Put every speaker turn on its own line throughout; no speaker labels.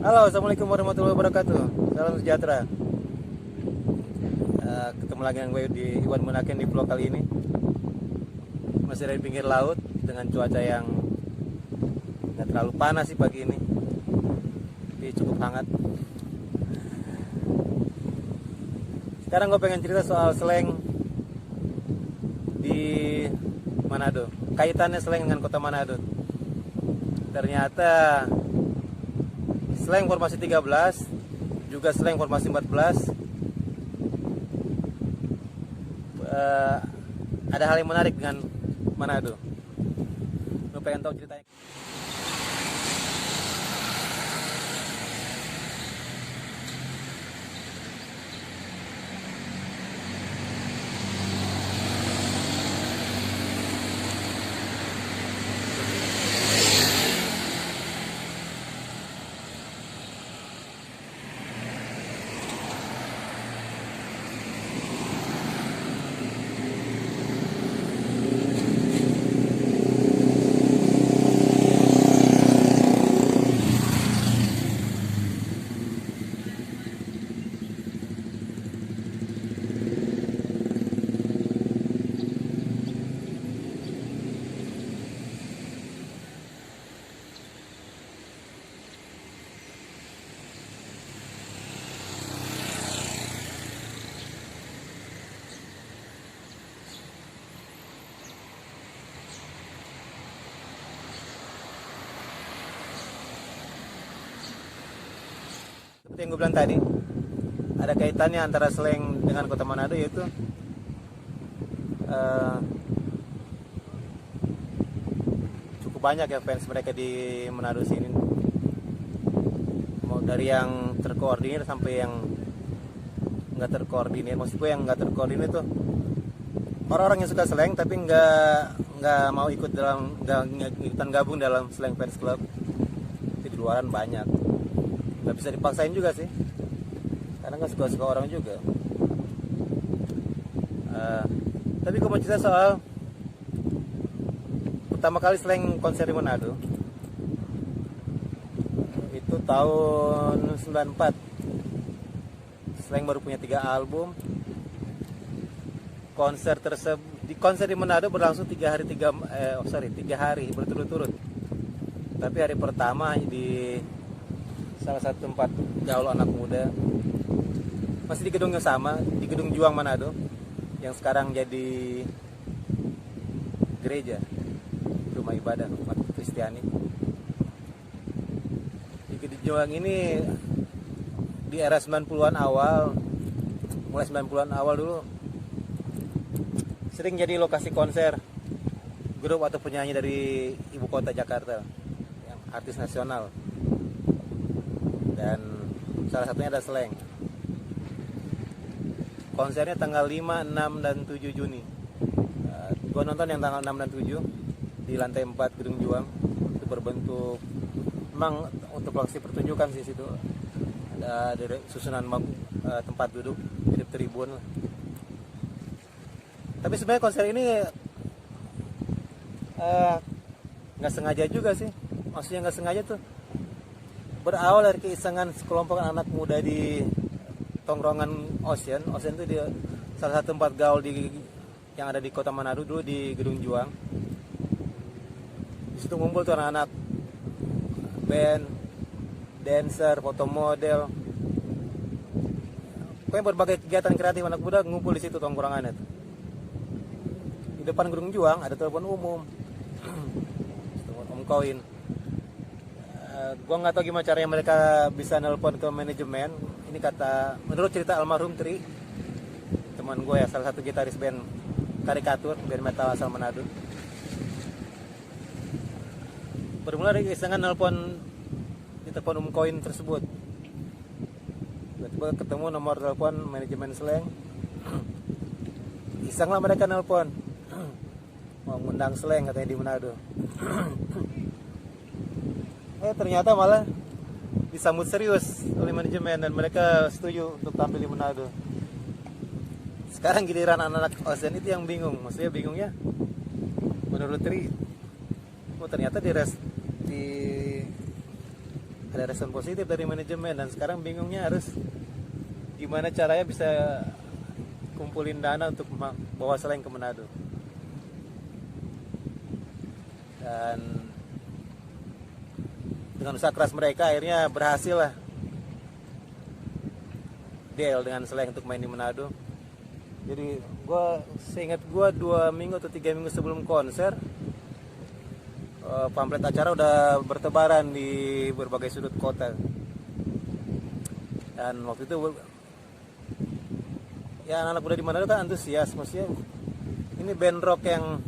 Halo, assalamualaikum warahmatullahi wabarakatuh. Salam sejahtera. Ketemu lagi dengan gue di Iwan Munaken di vlog kali ini. Masih dari pinggir laut dengan cuaca yang nggak terlalu panas sih pagi ini, tapi cukup hangat. Sekarang gue pengen cerita soal slang di Manado. Kaitannya slang dengan kota Manado. Ternyata slang formasi 13 juga slang formasi 14 ada hal yang menarik dengan Manado. Lo pengen tahu ceritanya? Seperti yang gue bilang tadi, ada kaitannya antara slang dengan kota Manado, yaitu cukup banyak ya fans mereka di Manado sini. Mau dari yang terkoordinir sampai yang nggak terkoordinir. Maksud gue yang nggak terkoordinir tuh orang-orang yang suka slang tapi nggak mau ikut dalam, nggak ikutan gabung dalam slang fans club. Itu di luaran banyak. Nggak bisa dipaksain juga sih, karena nggak suka-suka orang juga. Tapi gue mau cerita soal pertama kali slang konser di Manado. Itu tahun 94. Slang baru punya 3 album. Konser di Manado berlangsung 3 hari berturut-turut. Tapi hari pertama di salah satu tempat gaul anak muda, masih di gedung yang sama, di Gedung Juang Manado, yang sekarang jadi gereja, rumah ibadah umat Kristiani. Di Gedung Juang ini di era 90-an awal, mulai 90-an awal dulu, sering jadi lokasi konser grup atau penyanyi dari ibu kota Jakarta, yang artis nasional. Dan salah satunya ada slang. Konsernya tanggal 5, 6, dan 7 Juni. Gue nonton yang tanggal 6 dan 7 di lantai 4 Gedung Juang. Itu berbentuk, memang untuk lokasi pertunjukan sih situ. Ada susunan tempat duduk, mirip tribun. Tapi sebenarnya konser ini nggak sengaja juga sih. Maksudnya nggak sengaja tuh, berawal dari keisengan sekelompok anak muda di tongkrongan Ocean. Ocean itu di salah satu tempat gaul yang ada di kota Manado dulu, di Gedung Juang. Di situ ngumpul tuh anak-anak band, dancer, foto model. Pokoknya berbagai kegiatan kreatif anak muda ngumpul di situ tongkrongannya tuh. Di depan Gedung Juang ada telepon umum. Telepon Om Koin. Gue nggak tahu gimana caranya mereka bisa nelpon ke manajemen. Ini kata, menurut cerita almarhum Tri, teman gue ya, salah satu gitaris band Karikatur, band metal asal Manado. Bermula dari keisengan nelpon di telepon Koin tersebut. Tiba-tiba ketemu nomor telepon manajemen slang. Iseng lah mereka nelpon, mau ngundang slang katanya di Manado. Ternyata malah disambut serius oleh manajemen dan mereka setuju untuk tampil di Manado. Sekarang giliran anak-anak Ocean itu yang bingung. Maksudnya bingungnya, menurut Tri, ternyata di ada respon positif dari manajemen, dan sekarang bingungnya harus gimana caranya bisa kumpulin dana untuk bawa Slank ke Manado. Dan dengan usaha keras mereka akhirnya berhasil lah deal dengan Slank untuk main di Manado. Jadi seingat gue 2 minggu atau 3 minggu sebelum konser, pamflet acara udah bertebaran di berbagai sudut kota. Dan waktu itu ya anak-anak muda di Manado kan antusias, maksudnya ini band rock yang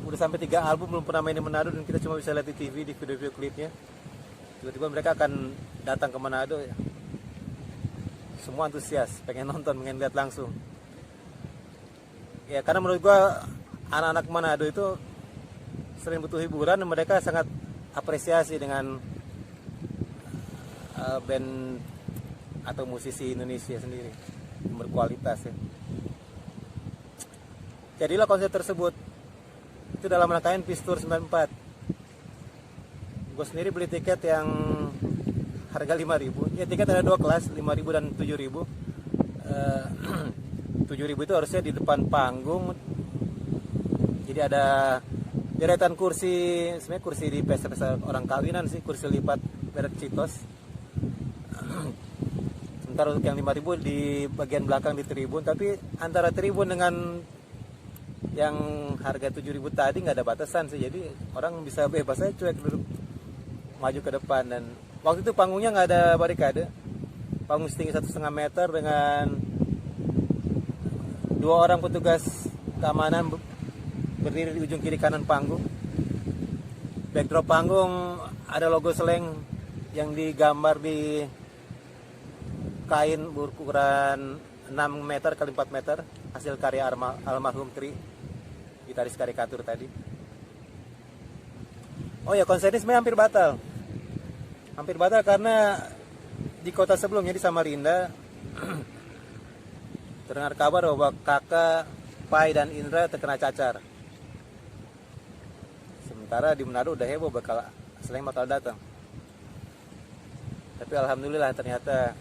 udah sampai 3 album belum pernah main di Manado, dan kita cuma bisa lihat di TV, di video-video klipnya. Tiba-tiba mereka akan datang ke Manado ya. Semua antusias, pengen nonton, pengen lihat langsung. Ya karena menurut gua anak-anak Manado itu selain butuh hiburan, mereka sangat apresiasi dengan band atau musisi Indonesia sendiri yang berkualitas ya. Jadilah konser tersebut itu dalam rangkaian Peace Tour 94. Gue sendiri beli tiket yang harga 5.000. Ya tiket ada 2 kelas, 5.000 dan 7.000. 7.000 itu harusnya di depan panggung. Jadi ada deretan kursi, sebenarnya kursi di pesta orang kawinan sih, kursi lipat merek Citos. Sementara untuk yang 5.000 di bagian belakang di tribun, tapi antara tribun dengan yang harga 7.000 tadi nggak ada batasan sih, jadi orang bisa bebas aja cuek duduk maju ke depan. Dan waktu itu panggungnya nggak ada barikade, panggung setinggi 1,5 meter dengan 2 orang petugas keamanan berdiri di ujung kiri kanan panggung. Backdrop panggung ada logo Slank yang digambar di kain berukuran 6 meter kali 4 meter, hasil karya almarhum Tri, gitaris karikatur tadi. Oh ya, konser ini sebenarnya hampir batal karena di kota sebelumnya di Samarinda terdengar kabar bahwa Kakak, Pai dan Indra terkena cacar. Sementara di Manado udah heboh Slank bakal datang. Tapi alhamdulillah ternyata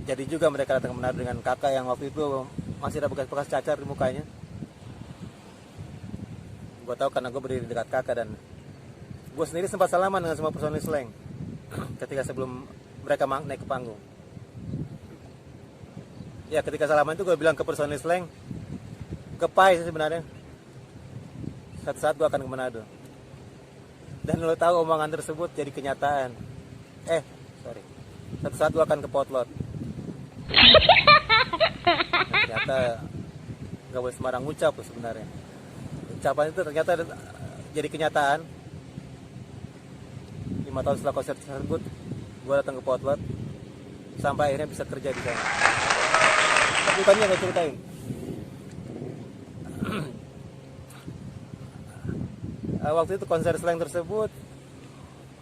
jadi juga mereka datang ke Manado dengan Kakak yang waktu itu masih ada bekas-bekas cacar di mukanya. Gue tahu karena gue berdiri dekat Kakak, dan gue sendiri sempat salaman dengan semua personil Slank ketika sebelum mereka naik ke panggung. Ya ketika salaman itu gue bilang ke personil Slank, ke Pai sebenarnya, suatu saat gue akan ke Manado. Dan lo tahu omongan tersebut jadi kenyataan. Suatu saat gue akan ke Potlot. Ternyata gak boleh sembarang ucap sebenarnya. Ucapan itu ternyata jadi kenyataan. 5 tahun setelah konser tersebut, gue datang ke Potlot sampai akhirnya bisa kerja di sana. Tapi tadi yang gue ceritain, waktu itu konser Slank tersebut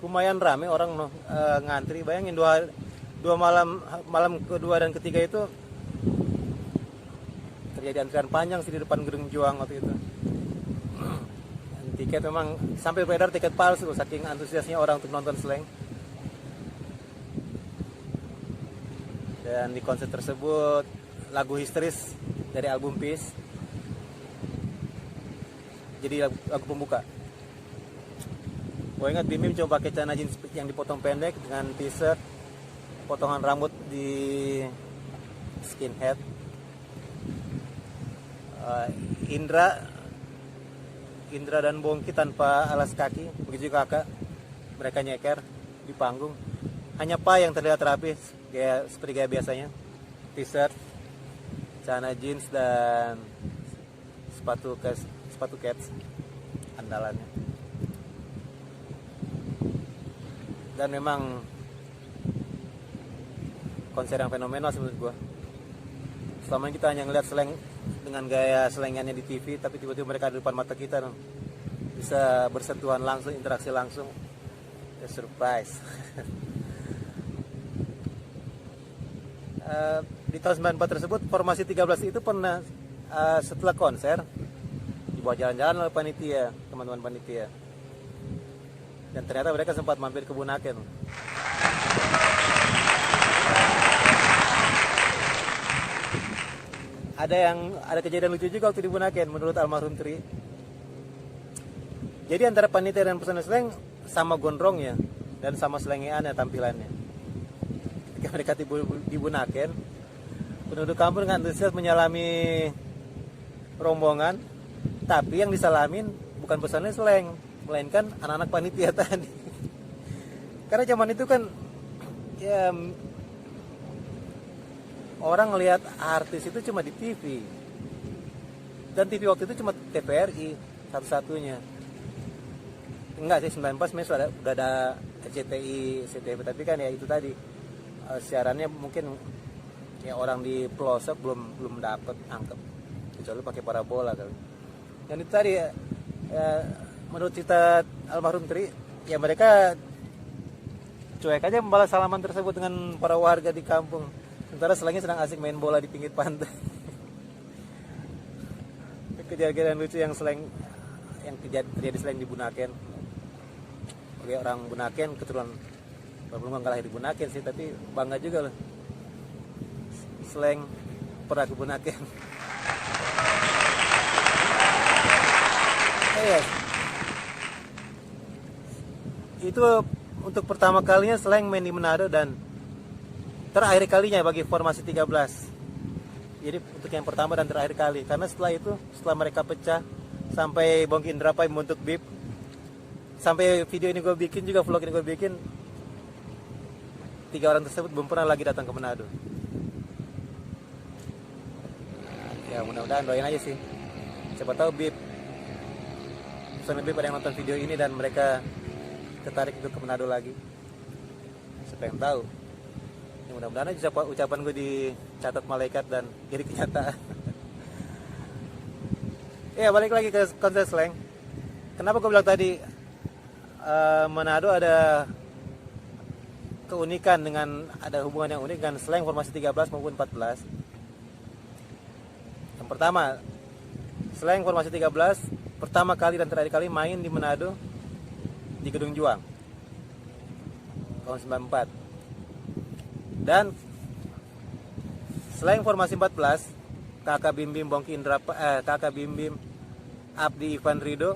lumayan rame orang ngantri. Bayangin dua malam kedua dan ketiga itu terjadi antrian panjang sih di depan Gedung Juang waktu itu. Tiket memang sampai beredar tiket palsu saking antusiasnya orang untuk nonton Slank. Dan di konser tersebut lagu Histeris dari album Peace jadi lagu pembuka. Gue ingat Bim cuma pakai celana jeans yang dipotong pendek dengan t-shirt, potongan rambut di skinhead. Indra dan Bongki tanpa alas kaki, begitu juga Kakak, mereka nyeker di panggung. Hanya Pai yang terlihat rapi, seperti gaya biasanya, t-shirt, celana jeans dan sepatu cats andalannya. Dan memang konser yang fenomenal menurut gue. Selama ini kita hanya ngeliat Slank dengan gaya Slankannya di TV, tapi tiba-tiba mereka di depan mata kita bisa bersentuhan langsung, interaksi langsung. Surprise. Di tahun 94 tersebut formasi 13 itu pernah setelah konser dibawa jalan-jalan oleh panitia, teman-teman panitia. Dan ternyata mereka sempat mampir ke Bunaken. Ada kejadian lucu juga waktu di Bunaken menurut almarhum Tri. Jadi antara panitia dan personel Slank sama gondrongnya dan sama selengean ya tampilannya. Ketika mereka di Bunaken, penduduk kampung dengan antusias menyalami rombongan, tapi yang disalamin bukan personel Slank, melainkan anak-anak panitia tadi. Karena zaman itu kan ya orang ngelihat artis itu cuma di TV, dan TV waktu itu cuma TVRI satu-satunya. Enggak sih, 94 sebenarnya udah ada RCTI, CTV, tapi kan ya itu tadi siarannya mungkin ya orang di pelosok belum dapat angkep, kecuali pakai parabola kali. Dan itu tadi ya, menurut cerita almarhum Tri, ya mereka cuek aja membalas salaman tersebut dengan para warga di kampung. Sementara Slangnya sedang asik main bola di pinggir pantai. Kejadian lucu yang terjadi Slang di Bunaken. Oke, orang Bunaken keturunan, walaupun nggak lahir di Bunaken sih, tapi bangga juga loh. Slang pernah ke Bunaken. Yes. Itu untuk pertama kalinya Slang main di Manado dan terakhir kalinya bagi formasi 13. Jadi untuk yang pertama dan terakhir kali, karena setelah mereka pecah sampai Bongki Indrapai membentuk BIP, sampai video ini gue bikin juga, vlog ini gue bikin, 3 orang tersebut belum pernah lagi datang ke Manado. Ya mudah-mudahan, doain aja sih, siapa tahu BIP, personel BIP ada yang nonton video ini dan mereka tertarik untuk ke Manado lagi. Siapa yang tahu. Ya, mudah-mudahan aja ucapan gue dicatat malaikat dan jadi kenyataan. Ya balik lagi ke konser Slang. Kenapa gue bilang tadi Manado ada keunikan, ada hubungan yang unik dengan Slang formasi 13 maupun 14. Yang pertama, Slang formasi 13 pertama kali dan terakhir kali main di Manado di Gedung Juang tahun 94. Dan selain formasi 14, Kakak Bim Bim Bongki Kakak Bim Bim Abdi Ivan Rido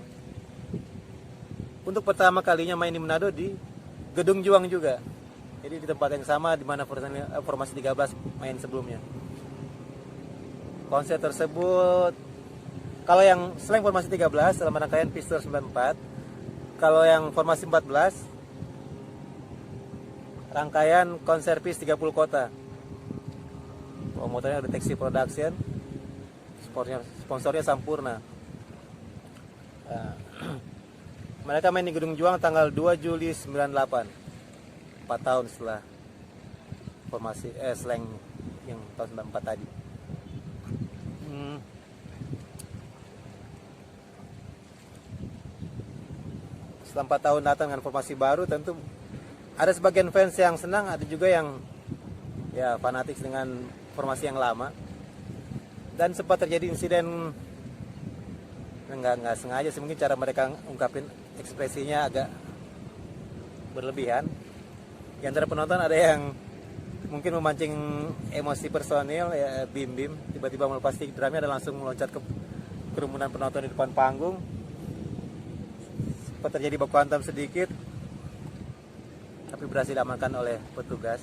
untuk pertama kalinya main di Manado di Gedung Juang juga. Jadi di tempat yang sama di mana formasi 13 main sebelumnya. Konser tersebut, kalau yang selain formasi 13 dalam rangkaian Pistol 94, kalau yang formasi 14 rangkaian konser PIS 30 kota. Promotornya Deteksi Production, sponsornya Sampurna. Mereka main di Gedung Juang tanggal 2 Juli 98, 4 tahun setelah formasi Slang yang tahun 94 tadi. Setelah 4 tahun datang dengan formasi baru, tentu ada sebagian fans yang senang, ada juga yang ya fanatik dengan formasi yang lama. Dan sempat terjadi insiden, nggak sengaja sih, mungkin cara mereka ungkapin ekspresinya agak berlebihan. Di antara penonton ada yang mungkin memancing emosi personil, ya Bim Bim tiba-tiba melepas stick drumnya dan langsung meloncat ke kerumunan penonton di depan panggung. Sempat terjadi baku hantam sedikit, tapi berhasil diamankan oleh petugas.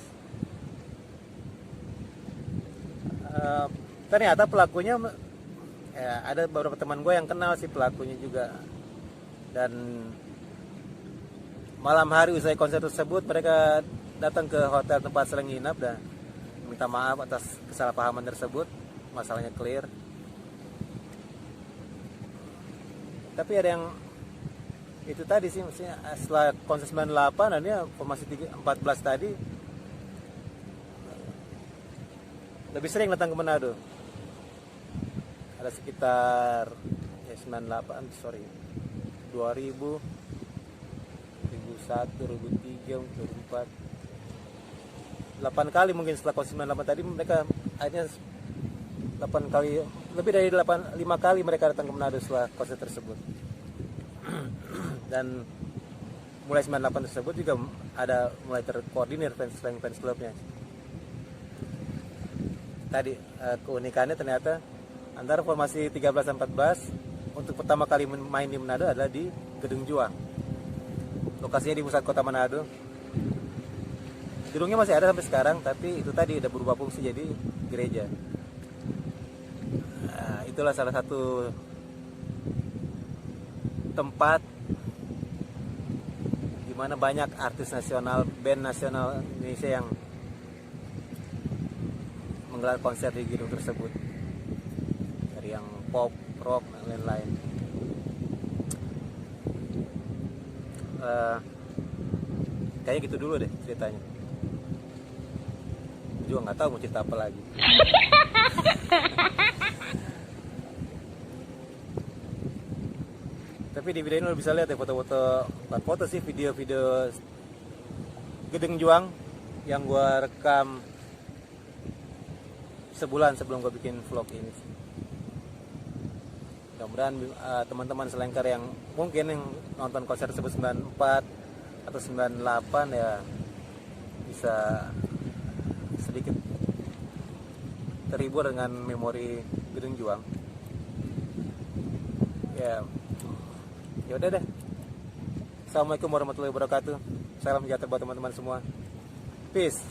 Ternyata pelakunya ya, ada beberapa teman gue yang kenal si pelakunya juga. Dan malam hari usai konser tersebut, mereka datang ke hotel tempat Slang nginap dan minta maaf atas kesalahpahaman tersebut. Masalahnya clear. Tapi ada yang itu tadi sih, maksudnya setelah konser 98 dan dia formasi 14 tadi lebih sering datang ke Manado. Ada sekitar 2000, 2001, 2003, 2004, 8 kali mungkin setelah konser 98 tadi mereka akhirnya 8 kali, lebih dari 5 kali mereka datang ke Manado setelah konser tersebut. Dan mulai 98 tersebut juga ada mulai terkoordinir fans klubnya. Tadi keunikannya ternyata antara formasi 13-14 untuk pertama kali main di Manado adalah di Gedung Juang. Lokasinya di pusat kota Manado. Gedungnya masih ada sampai sekarang, tapi itu tadi udah berubah fungsi jadi gereja. Nah, itulah salah satu tempat di mana banyak artis nasional, band nasional Indonesia yang menggelar konser di gedung tersebut. Dari yang pop, rock, dan lain-lain. Kayaknya gitu dulu deh ceritanya. Juga nggak tahu mau cerita apa lagi. Tapi di video ini lo bisa lihat ya foto-foto, bukan foto sih, video-video Gedung Juang yang gua rekam sebulan sebelum gua bikin vlog ini. Mudah-mudahan teman-teman selengkar yang mungkin yang nonton konser tersebut 94 atau 98 ya bisa sedikit terhibur dengan memori Gedung Juang. Ya udah deh. Assalamualaikum warahmatullahi wabarakatuh. Salam sejahtera buat teman-teman semua. Peace.